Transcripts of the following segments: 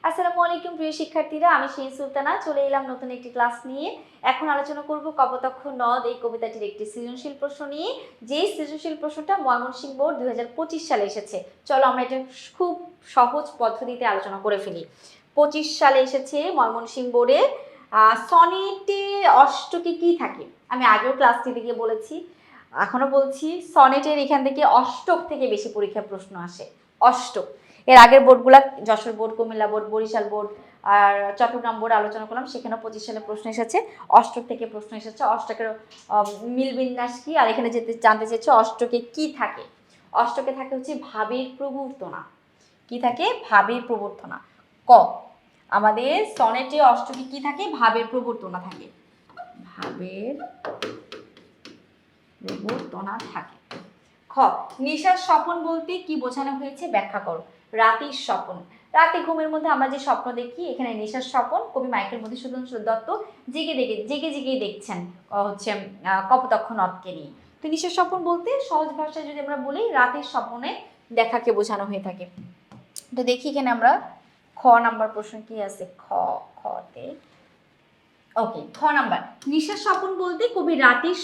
আসসালামু আলাইকুম প্রিয় শিক্ষার্থীরা, আমি শিরিন সুলতানা চলে এলাম নতুন একটি ক্লাস নিয়ে। এখন আলোচনা করব কপোতাক্ষ নদ এই কবিতাটির একটি সৃজনশীল প্রশ্ন নিয়ে, যেই সৃজনশীল প্রশ্নটা ময়মনসিংহ বোর্ড 2025 সালে এসেছে। চলো আমরা এটা খুব সহজ পদ্ধতিতে আলোচনা করে ফেলি। 25 সালে এসেছে ময়মনসিংহ বোর্ডে। সনেটে অষ্টকে কি থাকে? আমি আগেও ক্লাসটিতে গিয়ে বলেছি, এখনো বলছি, সনেটের এখান থেকে অষ্টক থেকে বেশি পরীক্ষা প্রশ্ন আসে। অষ্টক। এর আগের বোর্ডগুলা Jessore board, Comilla board, Barisal board আর চট্টগ্রাম বোর্ড আলোচনা করলাম, সেখানে 25 সালে প্রশ্ন এসেছে। অষ্টক থেকে প্রশ্ন এসেছে। অষ্টকের মিল বিন্যাস কি, আর এখানে জানতে চেয়েছে অষ্টকে কি থাকে। অষ্টকে থাকে হচ্ছে ভাবের প্রবর্তনা। কি থাকে? ভাবের প্রবর্তনা। ক, আমাদের সনেটে অষ্টকে কি থাকে? ভাবের প্রবর্তনা থাকে। ভাবের প্রবর্তনা থাকে। খ, নিশার স্বপন বলতে কি বোঝানো হয়েছে ব্যাখ্যা করো। রাতের স্বপন, রাতে ঘুমের মধ্যে আমরা যে স্বপ্ন দেখি, এখানে নিশার স্বপন কবি মাইকেল মধুসূদন দত্ত জেগে দেখছেন হচ্ছে কপোতাক্ষ নদকে নিয়ে। তো নিশার স্বপন বলতে সহজ ভাষায় যদি আমরা বলি, রাতের স্বপনে দেখাকে বোঝানো হয়ে থাকে। তো দেখি এখানে আমরা খ নাম্বার প্রশ্ন কি আছে। খতে ওকে, খ নাম্বার, নিশার স্বপন বলতে কবি রাতের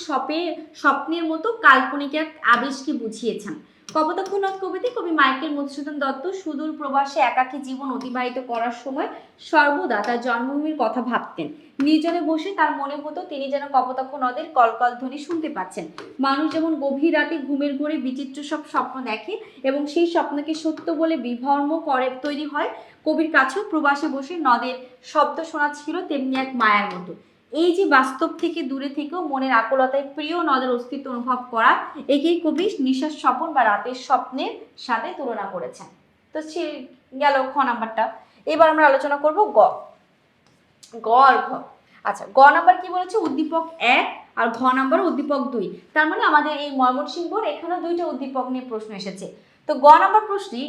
স্বপ্নের মতো কাল্পনিক এক আবেশকে বুঝিয়েছেন। কপোতাক্ষ নদ কবিতে কবি মাইকেল মধুসূদন দত্ত সুদূর প্রবাসে একাকী জীবন অতিবাহিত করার সময় সর্বদা তার জন্মভূমির কথা ভাবতেন। নির্জনে বসে তার মনে হতো তিনি যেন কপোতাক্ষ নদের কলকল ধ্বনি শুনতে পাচ্ছেন। মানুষ যেমন গভীর রাতে ঘুমের ঘোরে বিচিত্র সব স্বপ্ন দেখে এবং সেই স্বপ্নকে সত্য বলে বিভ্রম করে তৈরি হয়, কবির কাছেও প্রবাসে বসে নদের শব্দ শোনা ছিল তেমনি এক মায়ার মতো। এই যে বাস্তব থেকে দূরে থেকেও মনের আকুলতায় প্রিয় নদের অস্তিত্ব অনুভব করা, একেই কবি নিশার স্বপন বা রাতের স্বপ্নের সাথে তুলনা করেছেন। তো গেল খ নাম্বারটা। এবার আমরা আলোচনা করব গ আর ঘ। আচ্ছা, গ নাম্বার কি বলেছে? উদ্দীপক 1 আর ঘ নাম্বার উদ্দীপক 2। তার মানে আমাদের এই ময়মনসিংহ বোর্ড এখানে দুইটা উদ্দীপক নিয়ে প্রশ্ন এসেছে। তো গ নাম্বার প্রশ্নে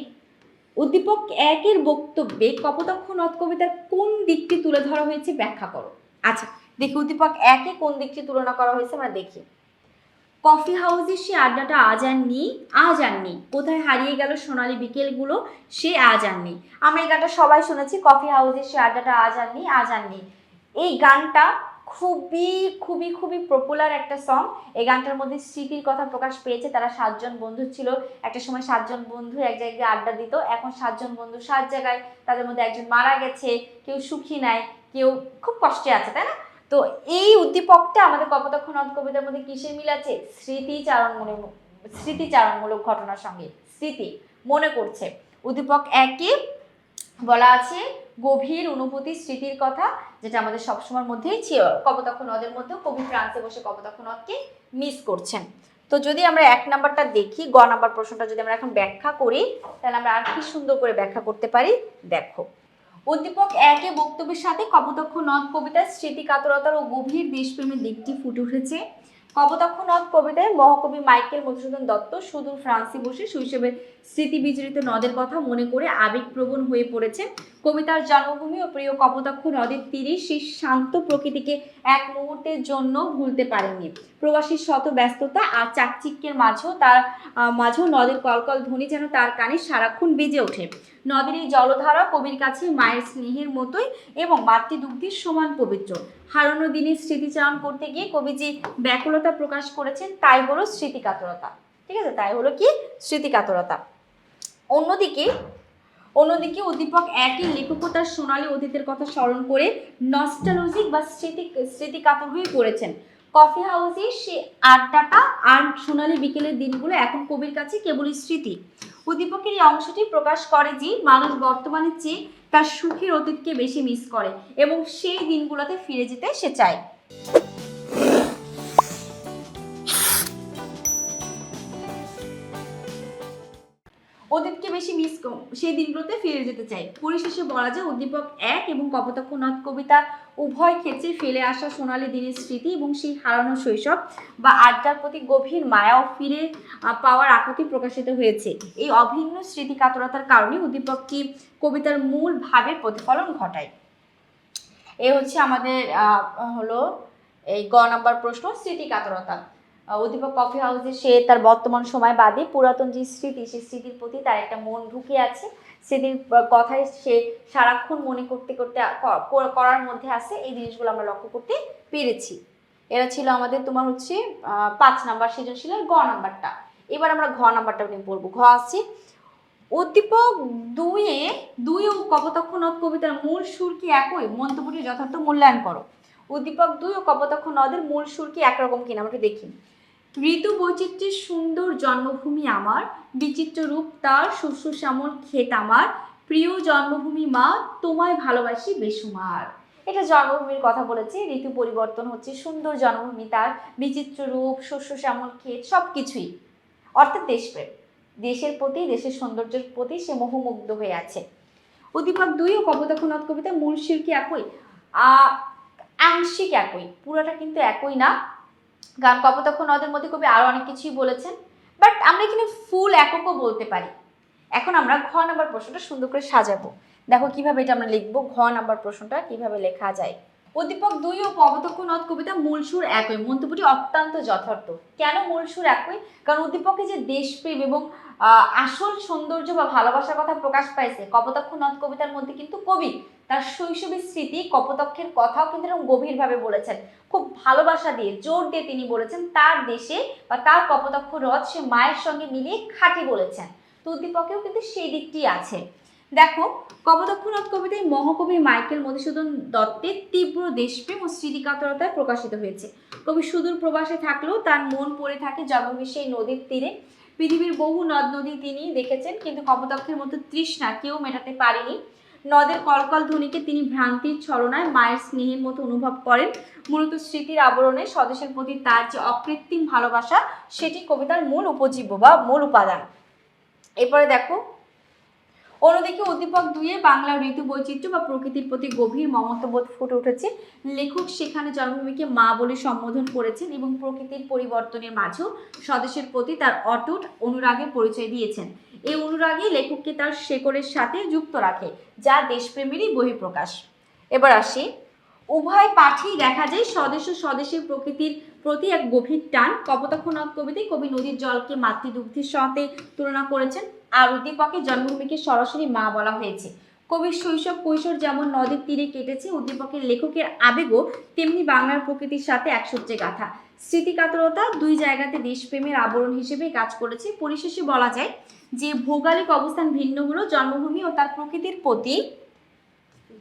উদ্দীপক 1 এর বক্তব্যে কপোতাক্ষ নদ কবিতার কোন দিকটি তুলে ধরা হয়েছে ব্যাখ্যা করো। আচ্ছা দেখি, উদ্দীপক 1 এ কোন দিকটি তুলনা করা হয়েছে আমরা দেখি। কফি হাউসের সে আড্ডাটা আজ আর নেই, কোথায় হারিয়ে গেল সোনালি বিকেলগুলো, সে আজ আর নেই। আমরা এই গানটা সবাই শুনেছি, কফি হাউসের সে আড্ডাটা আজ আর নেই। এই গানটা খুবই খুবই খুবই পপুলার একটা সং। এই গানটার মধ্যে স্মৃতির কথা প্রকাশ পেয়েছে। তারা 7 জন বন্ধু ছিল, একটা সময় 7 জন বন্ধু এক জায়গায় আড্ডা দিত। এখন 7 জন বন্ধু 7 জায়গায়, তাদের মধ্যে একজন মারা গেছে, কেউ সুখী নাই, কেউ খুব কষ্টে আছে, তাই না? তো এই উদ্দীপকটা আমাদের কপোতাক্ষ নদ কবিতার মধ্যে কিসের মিল আছে? স্মৃতিচারণমূলক ঘটনার সঙ্গে স্মৃতি মনে করছে। উদ্দীপক 1-এ বলা আছে গভীর অনুভূতি, স্মৃতির কথা, যেটা আমাদের সবসময়ের মধ্যেই ছিল। কপোতাক্ষ নদের মধ্যেও কবি ফ্রান্সে বসে কপোতাক্ষ নদকে মিস করছেন। তো যদি আমরা 1 নাম্বারটা দেখি, গ নাম্বার প্রশ্নটা যদি আমরা এখন ব্যাখ্যা করি, তাহলে আমরা আর কি সুন্দর করে ব্যাখ্যা করতে পারি। দেখো, উদ্দীপক 1-এ বক্তব্যের সাথে কপোতাক্ষ নদ কবিতার স্মৃতিকাতরতার ও গভীর দেশপ্রেমের দিকটি ফুটে উঠেছে। কপোতাক্ষ নদ কবিতায় মহাকবি মাইকেল মধুসূদন দত্ত সুদূর ফ্রান্সে বসে শৈশবের স্মৃতি বিজড়িত নদের কথা মনে করে আবেগপ্রবণ হয়ে পড়েছেন। কবিতার জন্মভূমি ও প্রিয় কপোতাক্ষ নদের তীরে সেই শান্ত প্রকৃতিকে এক মুহূর্তের জন্য ভুলতে পারেননি। প্রবাসীর শত ব্যস্ততা আর চাকচিক্যের মাঝেও নদের কলকল ধ্বনি যেন তার কানে সারাক্ষণ বেজে ওঠে। নদের এই জলধারা কবির কাছে মায়ের স্নেহের মতোই এবং মাতৃদুগ্ধের সমান পবিত্র। হারানো দিনের স্মৃতিচারণ করতে গিয়ে কবি যে ব্যাকুলতা প্রকাশ করেছেন, তাই হলো স্মৃতিকাতরতা। ঠিক আছে, তাই হলো কি? স্মৃতিকাতরতা। অন্যদিকে উদ্দীপক 1-এর লেখকও তার সোনালী অতীতের কথা স্মরণ করে নস্টালজিক বা স্মৃতিকাতর হয়ে পড়েছেন। কফি হাউসে সে আড্ডাটা আর সোনালী বিকেলের দিনগুলো এখন কবির কাছে কেবলই স্মৃতি। উদ্দীপকের এই অংশটি প্রকাশ করে যে মানুষ বর্তমানের চেয়ে তার সুখের অতীতকে বেশি মিস করে এবং সেই দিনগুলোতে ফিরে যেতে সে চায়। অতীতকে বেশি সেই দিনগুলোতে ফিরে যেতে চাই। পরিশেষে বলা যায় উদ্দীপক 1 এবং কপোতাক্ষ নদ কবিতা উভয় ক্ষেত্রে ফেলে আসা সোনালী দিনের স্মৃতি এবং সেই হারানো শৈশব বা আড্ডার প্রতি গভীর মায়া ও ফিরে পাওয়ার আকুতি প্রকাশিত হয়েছে। এই অভিন্ন স্মৃতিকাতরতার কারণে উদ্দীপকটি কবিতার মূল ভাবের প্রতিফলন ঘটায়। এ হচ্ছে আমাদের হলো এই গ নাম্বার প্রশ্ন, স্মৃতিকাতরতা। উদ্দীপক কফি হাউসে সে তার বর্তমান সময় বাদে পুরাতন যে স্মৃতি, সেই স্মৃতির প্রতি তার একটা মন ঢুকে আছে। স্মৃতির কথায় সে সারাক্ষণ মনে করতে করতে করার মধ্যে আছে, এই জিনিসগুলো আমরা লক্ষ্য করতে পেরেছি। এরা ছিল আমাদের তোমার হচ্ছে 5 নাম্বার সৃজনশীলের গ নাম্বারটা। এবার আমরা ঘ নাম্বারটা নিয়ে পড়বো। ঘ আছে উদ্দীপক 2 ও কপোতাক্ষ নদ কবিতার মূল সুর কি একই? মন্তব্যটি যথার্থ মূল্যায়ন করো। উদ্দীপক 2 ও কপোতাক্ষ নদের মূল সুর কি একরকম কিনা আমরা দেখি। ঋতু বৈচিত্র্যের সুন্দর জন্মভূমি আমার, বিচিত্র রূপ তার, শস্য শ্যামল ক্ষেত আমার, প্রিয় জন্মভূমি মা, তোমায় ভালোবাসি বেসুমার। এটা জন্মভূমির কথা বলেছে। ঋতু পরিবর্তন হচ্ছে, সুন্দর জন্মভূমি তার, বিচিত্র রূপ, শস্য শ্যামল ক্ষেত, সবকিছুই অর্থাৎ দেশপ্রেম, দেশের প্রতি, দেশের সৌন্দর্যের প্রতি সে মোহমুগ্ধ হয়ে আছে। উদ্দীপক 2 ও কপোতাক্ষ নদ কবিতা মূল সুর কি একই? আংশিক একই, পুরোটা কিন্তু একই না, কারণ কপোতাক্ষ নদের মধ্যে কবি আরো অনেক কিছুই বলেছেন, বাট আমরা এখানে ফুল এককও বলতে পারি। এখন আমরা ঘ নাম্বার প্রশ্নটা সুন্দর করে সাজাবো। দেখো কিভাবে এটা আমরা লিখবো, ঘ নাম্বার প্রশ্নটা কিভাবে লেখা যায়। উদ্দীপক 2 ও কপোতাক্ষ নদ কবিতা মূল সুর একই, মন্তব্যটি অত্যন্ত যথার্থ। কেন মূল সুর একই? কারণ উদ্দীপকে যে দেশপ্রেম এবং আসল সৌন্দর্য বা ভালোবাসার কথা প্রকাশ পাইছে কপোতাক্ষ নদ কবিতার মধ্যে, কিন্তু কবি তার শৈশবের স্মৃতি, কপোতাক্ষের কথাও কিন্তু এরকম গভীরভাবে বলেছেন, খুব ভালোবাসা দিয়ে, জোর দিয়ে তিনি বলেছেন তার দেশে বা তার কপোতাক্ষ হ্রদ সে মায়ের সঙ্গে মিলিয়ে খাঁটি বলেছেন। তো উদ্দীপকেও কিন্তু সেই দিকটি আছে। দেখো কপোতাক্ষ নদ কবিতায় মহাকবি মাইকেল মধুসূদন দত্তের তীব্র দেশপ্রেম ও স্মৃতিকাতরতায় প্রকাশিত হয়েছে। কবি সুদূর প্রবাসে থাকলেও তার মন পড়ে থাকে জন্মভূমি সেই নদীর তীরে। পৃথিবীর বহু নদ নদী তিনি দেখেছেন, কিন্তু কপোতাক্ষের মতো তৃষ্ণা কেউ মেটাতে পারেনি। নদের কলকল ধ্বনিকে তিনি ভ্রান্তির ছলনায় মায়ের স্নেহের মতো অনুভব করেন। মূলত স্মৃতির আবরণে স্বদেশের প্রতি তার যে অকৃত্রিম ভালোবাসা, সেটি কবিতার মূল উপজীব্য বা মূল উপাদান। এরপরে দেখো অন্যদিকে উদ্দীপক 2 বাংলার ঋতু বৈচিত্র্য বা প্রকৃতির প্রতি গভীর মমত্ববোধ ফুটে উঠেছে। লেখক সেখানে জন্মভূমিকে মা বলে সম্বোধন করেছেন এবং প্রকৃতির পরিবর্তনের মাঝেও স্বদেশের প্রতি তার অটুট অনুরাগের পরিচয় দিয়েছেন। এই অনুরাগই লেখককে তার শেকড়ের সাথে যুক্ত রাখে, যা দেশপ্রেমেরই বহিঃপ্রকাশ। এবার আসি, উভয় পাঠেই দেখা যায় স্বদেশ ও স্বদেশের প্রকৃতির প্রতি এক গভীর টান। কপোতাক্ষ নদ কবিতায় কবি নদীর জলকে মাতৃদুগ্ধের সাথে তুলনা করেছেন, আর উদ্দীপকে জন্মভূমিকে সরাসরি মা বলা হয়েছে। কবির শৈশব কৈশোর যেমন নদীর তীরে কেটেছে, উদ্দীপকের লেখকের আবেগও তেমনি বাংলার প্রকৃতির সাথে একসূত্রে গাথা। স্মৃতিকাতরতা দুই জায়গাতে দেশপ্রেমের আবরণ হিসেবে কাজ করেছে। পরিশেষে বলা যায় যে ভৌগোলিক অবস্থান ভিন্ন হলো, জন্মভূমি ও তার প্রকৃতির প্রতি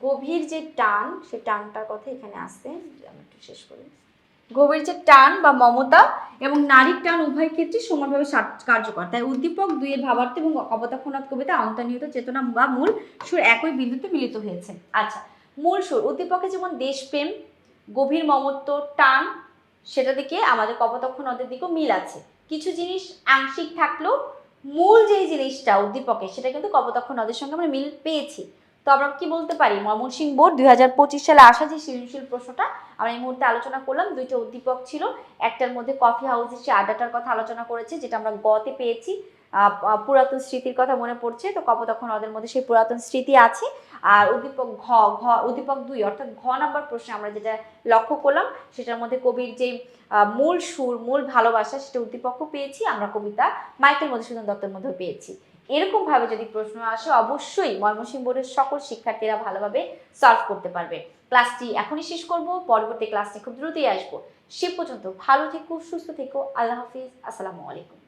গভীর যে টান, সে টানটার কথা এখানে আসছে, আমি একটু শেষ করি। গভীর যে টান বা মমতা এবং নারীর টান উভয় ক্ষেত্রে সমানভাবে কার্যকর। তাই উদ্দীপক 2 এর ভাবার্থ এবং কপোতাক্ষ নদ কবিতা অন্তর্নিহিত চেতনা বা মূল সুর একই বিন্দুতে মিলিত হয়েছে। আচ্ছা, মূল সুর উদ্দীপকে যেমন দেশপ্রেম, গভীর মমত্ব, টান, সেটা দিকে আমাদের কপোতাক্ষ নদের দিকেও মিল আছে। কিছু জিনিস আংশিক থাকলেও মূল যেই জিনিসটা উদ্দীপকে, সেটা কিন্তু কপোতাক্ষ নদের সঙ্গে আমরা মিল পেয়েছি। তো আমরা কি বলতে পারি, ময়মনসিংহ বোর্ড 2025 সালে আসা যে সৃজনশীল প্রশ্নটা আমরা এই মুহূর্তে আলোচনা করলাম, 2টা উদ্দীপক ছিল। একটার মধ্যে কফি হাউসের সে আড্ডাটার কথা আলোচনা করেছে, যেটা আমরা গতে পেয়েছি। পুরাতন স্মৃতির কথা মনে পড়ছে, তো কপোতাক্ষ নদের মধ্যে সেই পুরাতন স্মৃতি আছে। আর উদ্দীপক উদ্দীপক 2 অর্থাৎ ঘ নাম্বার প্রশ্নে আমরা যেটা লক্ষ্য করলাম, সেটার মধ্যে কবির যে মূল সুর, মূল ভালোবাসা, সেটা উদ্দীপকও পেয়েছি, আমরা কবিতা মাইকেল মধুসূদন দত্তের মধ্যেও পেয়েছি। এরকম ভাবে যদি প্রশ্ন আসে, অবশ্যই ময়মনসিংহ বোর্ডের সকল শিক্ষার্থীরা ভালোভাবে সলভ করতে পারবে। ক্লাসটি এখনই শেষ করব, পরবর্তী ক্লাসটি খুব দ্রুতই আসবো। সে পর্যন্ত ভালো থেকো, সুস্থ থেকো, আল্লাহ হাফিজ, আসসালামু আলাইকুম।